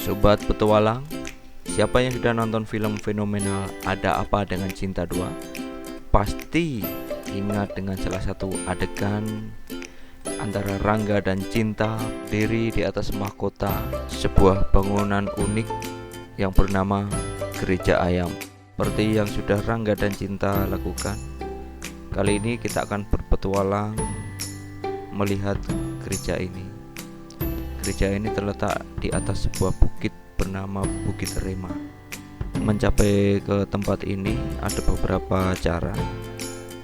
Sobat petualang, siapa yang sudah nonton film fenomenal Ada Apa Dengan Cinta 2 pasti ingat dengan salah satu adegan antara Rangga dan Cinta berdiri di atas mahkota sebuah bangunan unik yang bernama Gereja Ayam. Seperti yang sudah Rangga dan Cinta lakukan, kali ini kita akan berpetualang melihat gereja ini. Gereja ini terletak di atas sebuah bukit bernama Bukit Rema. Mencapai ke tempat ini ada beberapa cara.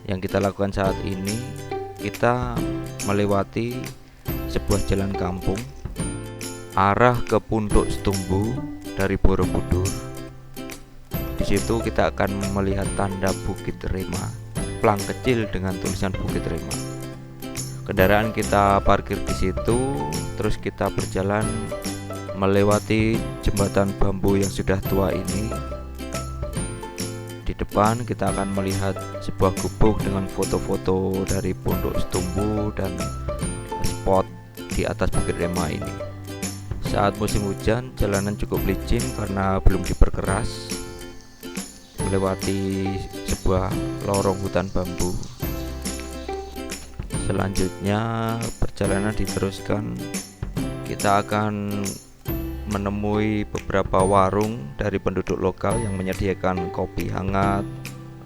Yang kita lakukan saat ini, kita melewati sebuah jalan kampung arah ke Punduk Setumbu dari Borobudur. Di situ kita akan melihat tanda Bukit Rema, plang kecil dengan tulisan Bukit Rema. Kendaraan kita parkir di situ, terus kita berjalan melewati jembatan bambu yang sudah tua ini. Di depan kita akan melihat sebuah gubuk dengan foto-foto dari Pondok Setumbu dan spot di atas Bukit Rema ini. Saat musim hujan, jalanan cukup licin karena belum diperkeras, melewati sebuah lorong hutan bambu. Selanjutnya perjalanan diteruskan. Kita akan menemui beberapa warung dari penduduk lokal yang menyediakan kopi hangat,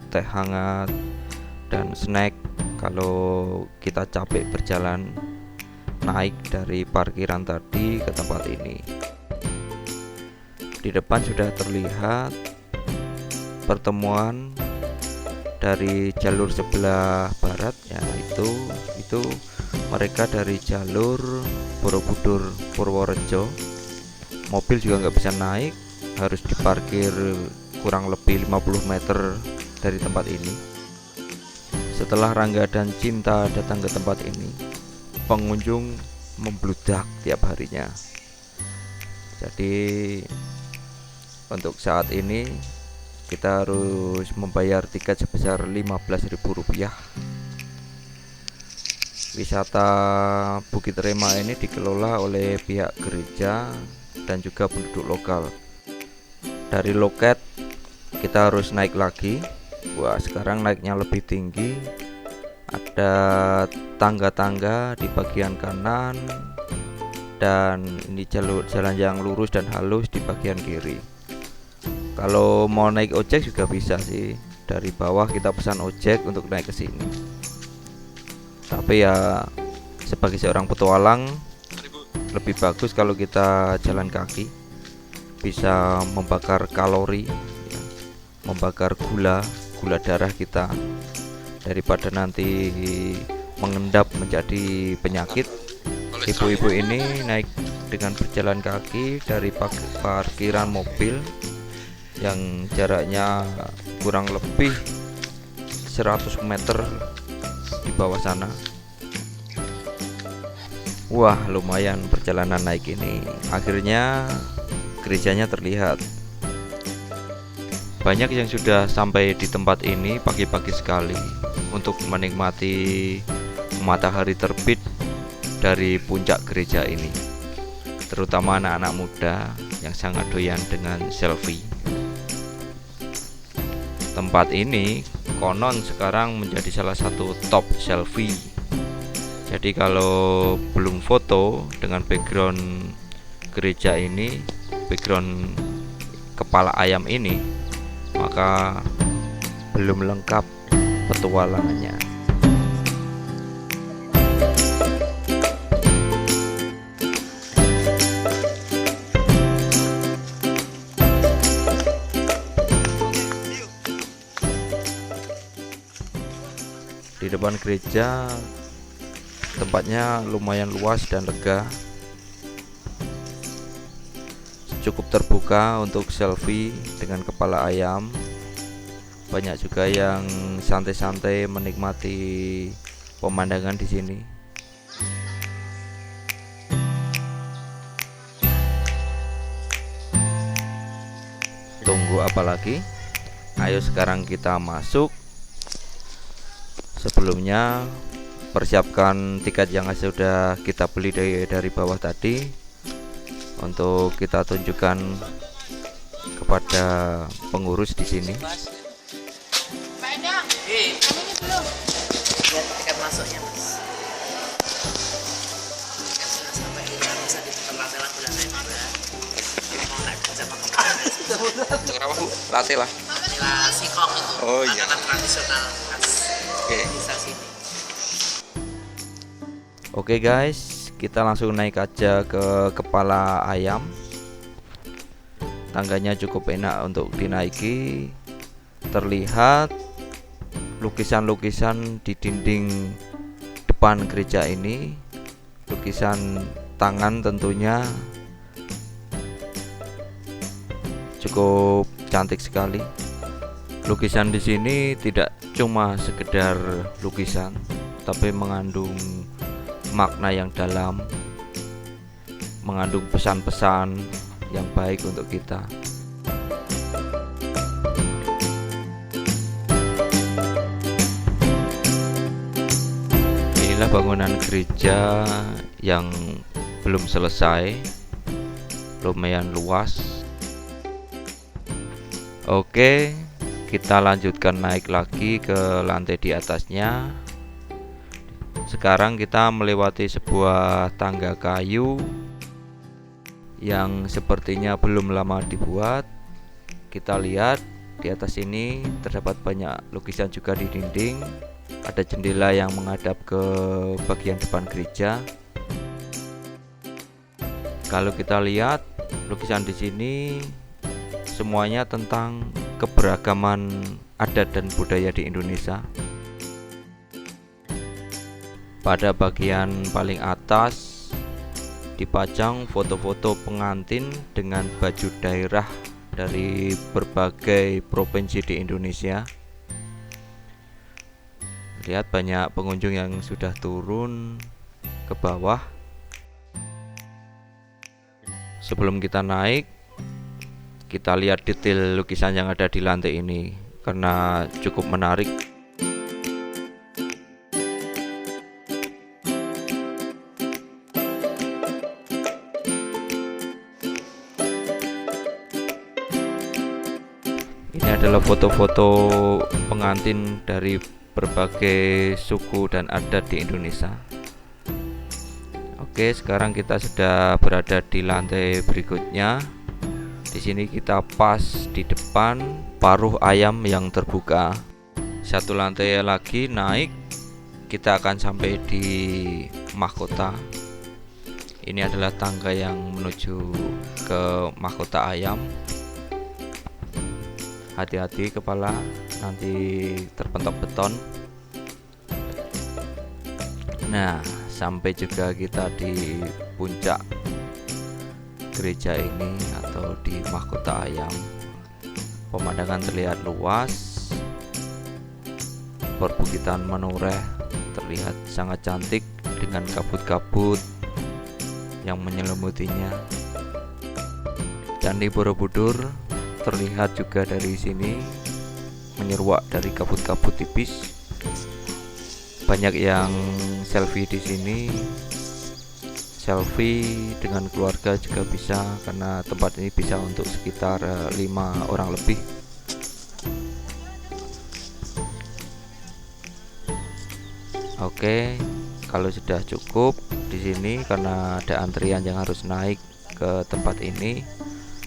teh hangat, dan snack kalau kita capek berjalan naik dari parkiran tadi ke tempat ini. Di depan sudah terlihat pertemuan dari jalur sebelah barat, yaitu mereka dari jalur Borobudur Purworejo. Mobil juga nggak bisa naik, harus diparkir kurang lebih 50 meter dari tempat ini. Setelah Rangga dan Cinta datang ke tempat ini, pengunjung membludak tiap harinya. Jadi untuk saat ini kita harus membayar tiket sebesar Rp15.000. Wisata Bukit Rema ini dikelola oleh pihak gereja dan juga penduduk lokal. Dari loket kita harus naik lagi. Wah, sekarang naiknya lebih tinggi. Ada tangga-tangga di bagian kanan dan ini jalan yang lurus dan halus di bagian kiri. Kalau mau naik ojek juga bisa sih. Dari bawah kita pesan ojek untuk naik ke sini. Tapi ya sebagai seorang petualang lebih bagus kalau kita jalan kaki, bisa membakar kalori, ya, membakar gula darah kita daripada nanti mengendap menjadi penyakit. Ibu-ibu ini naik dengan berjalan kaki dari parkiran mobil yang jaraknya kurang lebih 100 meter di bawah sana. Wah, lumayan perjalanan naik ini. Akhirnya gerejanya terlihat. Banyak yang sudah sampai di tempat ini pagi-pagi sekali untuk menikmati matahari terbit dari puncak gereja ini. Terutama anak-anak muda yang sangat doyan dengan selfie. Tempat ini konon sekarang menjadi salah satu top selfie. Jadi kalau belum foto dengan background gereja ini, background kepala ayam ini, maka belum lengkap petualangannya. Di depan gereja tempatnya lumayan luas dan lega, cukup terbuka untuk selfie dengan kepala ayam. Banyak juga yang santai-santai menikmati pemandangan di sini. Tunggu apa lagi? Ayo sekarang kita masuk. Sebelumnya persiapkan tiket yang sudah kita beli dari bawah tadi. untuk kita tunjukkan kepada pengurus di sini. Lihat tiket masuknya mas. Tiket sudah sampai hilang bisa ditekan latte bulan mau naik kerja pakai Kenapa Bu? Latte lah. vanilla singkong itu. Oh, iya. Makanan tradisional khas Oke. desa sini. Oke guys, kita langsung naik aja ke kepala ayam. Tangganya cukup enak untuk dinaiki. Terlihat lukisan-lukisan di dinding depan gereja ini, lukisan tangan tentunya cukup cantik sekali. Lukisan di sini tidak cuma sekedar lukisan, tapi mengandung makna yang dalam, mengandung pesan-pesan yang baik untuk kita. Inilah bangunan gereja yang belum selesai, lumayan luas. Oke, kita lanjutkan naik lagi ke lantai di atasnya. Sekarang kita melewati sebuah tangga kayu yang sepertinya belum lama dibuat. Kita lihat di atas ini terdapat banyak lukisan juga di dinding. Ada jendela yang menghadap ke bagian depan gereja. Kalau kita lihat lukisan di sini semuanya tentang keberagaman adat dan budaya di Indonesia. Pada bagian paling atas dipajang foto-foto pengantin dengan baju daerah dari berbagai provinsi di Indonesia. Lihat banyak pengunjung yang sudah turun ke bawah. Sebelum kita naik, kita lihat detail lukisan yang ada di lantai ini karena cukup menarik. Ini adalah foto-foto pengantin dari berbagai suku dan adat di Indonesia. Oke, sekarang kita sudah berada di lantai berikutnya. Di sini kita pas di depan paruh ayam yang terbuka. Satu lantai lagi naik, kita akan sampai di mahkota. Ini adalah tangga yang menuju ke mahkota ayam. Hati-hati kepala, nanti terpentok beton. Nah, sampai juga kita di puncak gereja ini atau di mahkota ayam. Pemandangan terlihat luas. Perbukitan Menoreh terlihat sangat cantik dengan kabut-kabut yang menyelimutinya. Candi Borobudur terlihat juga dari sini, menyeruak dari kabut-kabut tipis. Banyak yang selfie di sini. Selfie dengan keluarga juga bisa, karena tempat ini bisa untuk sekitar 5 orang lebih. Oke, kalau sudah cukup di sini karena ada antrian yang harus naik ke tempat ini,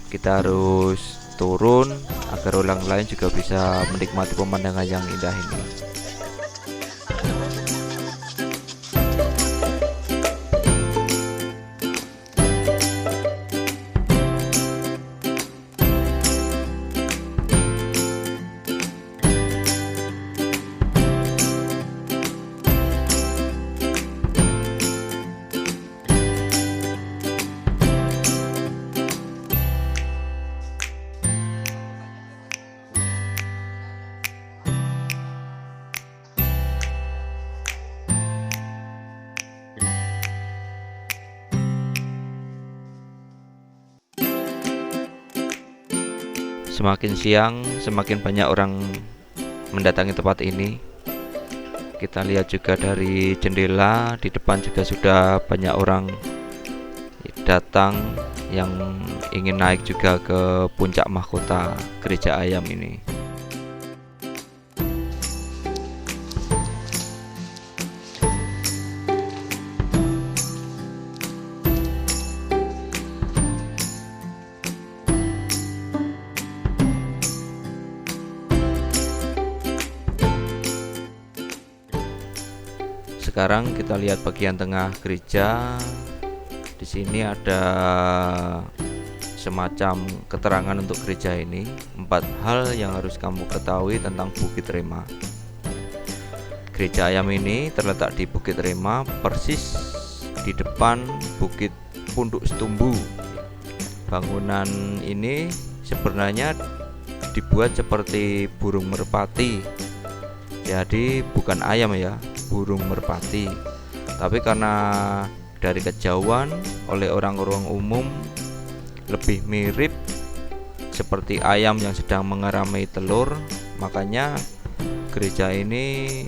kita harus turun agar orang lain juga bisa menikmati pemandangan yang indah ini. Semakin siang, semakin banyak orang mendatangi tempat ini. Kita lihat juga dari jendela di depan juga sudah banyak orang datang yang ingin naik juga ke puncak mahkota Gereja Ayam ini. Sekarang kita lihat bagian tengah gereja. Di sini ada semacam keterangan untuk gereja ini. 4 hal yang harus kamu ketahui tentang Bukit Rema. Gereja Ayam ini terletak di Bukit Rema, persis di depan Bukit Punduk Setumbu. Bangunan ini sebenarnya dibuat seperti burung merpati. Jadi bukan ayam ya, burung merpati. Tapi karena dari kejauhan oleh orang-orang umum lebih mirip seperti ayam yang sedang mengerami telur, makanya gereja ini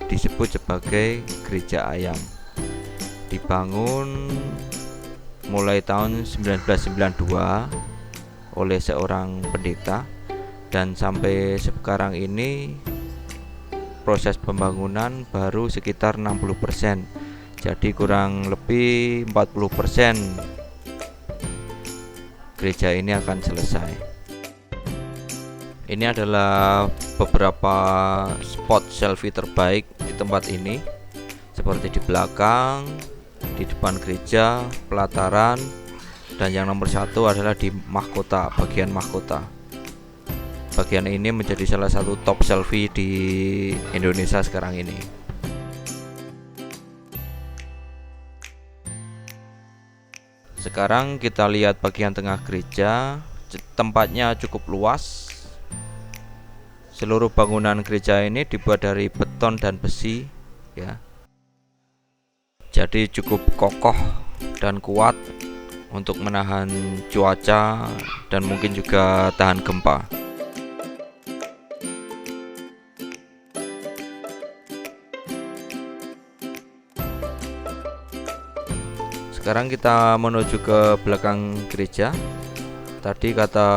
disebut sebagai Gereja Ayam. Dibangun mulai tahun 1992 oleh seorang pendeta, dan sampai sekarang ini proses pembangunan baru sekitar 60%. Jadi kurang lebih 40% gereja ini akan selesai. Ini adalah beberapa spot selfie terbaik di tempat ini, seperti di belakang, di depan gereja, pelataran, dan yang nomor 1 adalah di mahkota, bagian mahkota. Bagian ini menjadi salah satu top selfie di Indonesia sekarang ini. Sekarang kita lihat bagian tengah gereja. Tempatnya cukup luas. Seluruh bangunan gereja ini dibuat dari beton dan besi, ya. Jadi cukup kokoh dan kuat untuk menahan cuaca dan mungkin juga tahan gempa. Sekarang kita menuju ke belakang gereja. Tadi kata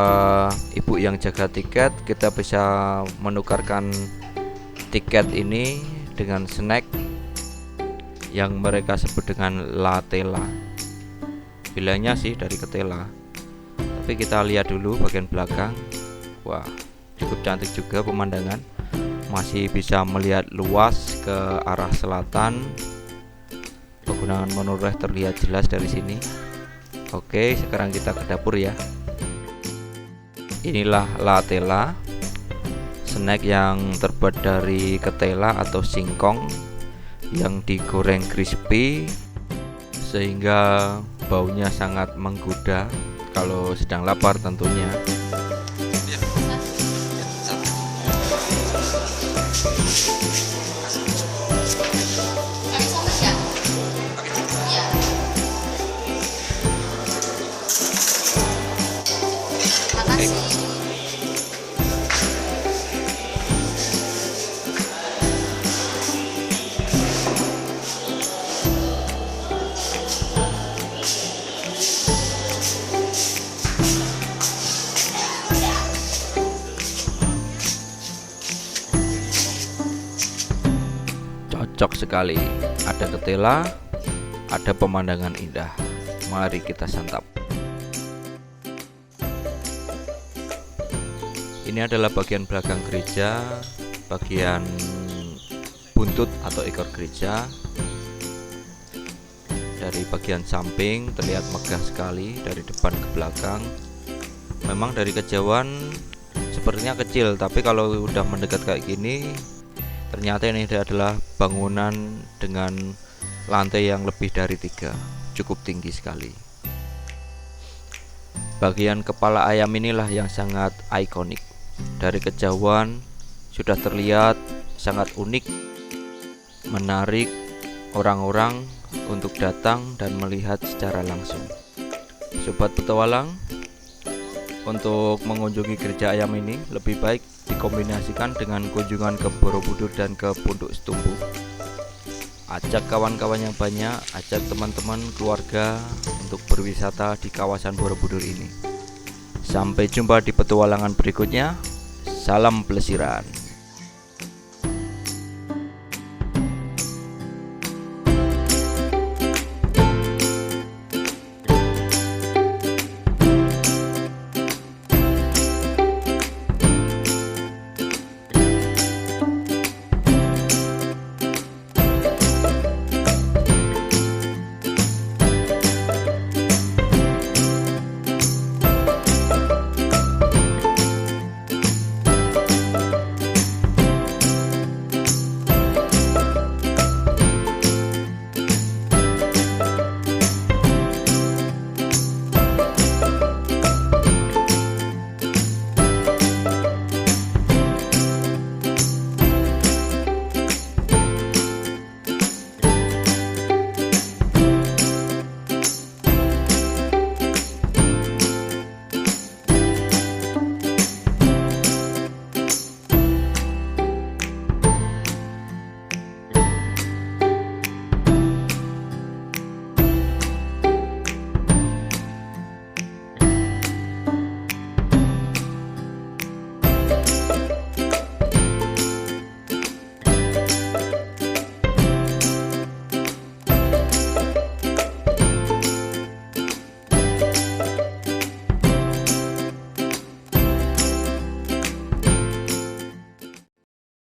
ibu yang jaga tiket, kita bisa menukarkan tiket ini dengan snack yang mereka sebut dengan latela. Bilangnya sih dari ketela. Tapi kita lihat dulu bagian belakang. Wah, cukup cantik juga pemandangan. Masih bisa melihat luas ke arah selatan. Pegunungan Menoreh terlihat jelas dari sini. Oke, sekarang kita ke dapur ya. Inilah latela, snack yang terbuat dari ketela atau singkong yang digoreng crispy sehingga baunya sangat menggoda kalau sedang lapar tentunya. Cocok sekali, ada ketela, ada pemandangan indah. Mari kita santap. Ini adalah bagian belakang gereja, bagian buntut atau ekor gereja. Dari bagian samping terlihat megah sekali, dari depan ke belakang. Memang dari kejauhan sepertinya kecil, tapi kalau udah mendekat kayak gini, ternyata ini adalah bangunan dengan lantai yang lebih dari 3, cukup tinggi sekali. Bagian kepala ayam inilah yang sangat ikonik. Dari kejauhan sudah terlihat sangat unik, menarik orang-orang untuk datang dan melihat secara langsung. Sobat petualang, untuk mengunjungi gereja ayam ini lebih baik dikombinasikan dengan kunjungan ke Borobudur dan ke Punduk Setumbu. ajak kawan-kawan yang banyak, ajak teman-teman, keluarga untuk berwisata di kawasan Borobudur ini. Sampai jumpa di petualangan berikutnya. Salam pelesiran.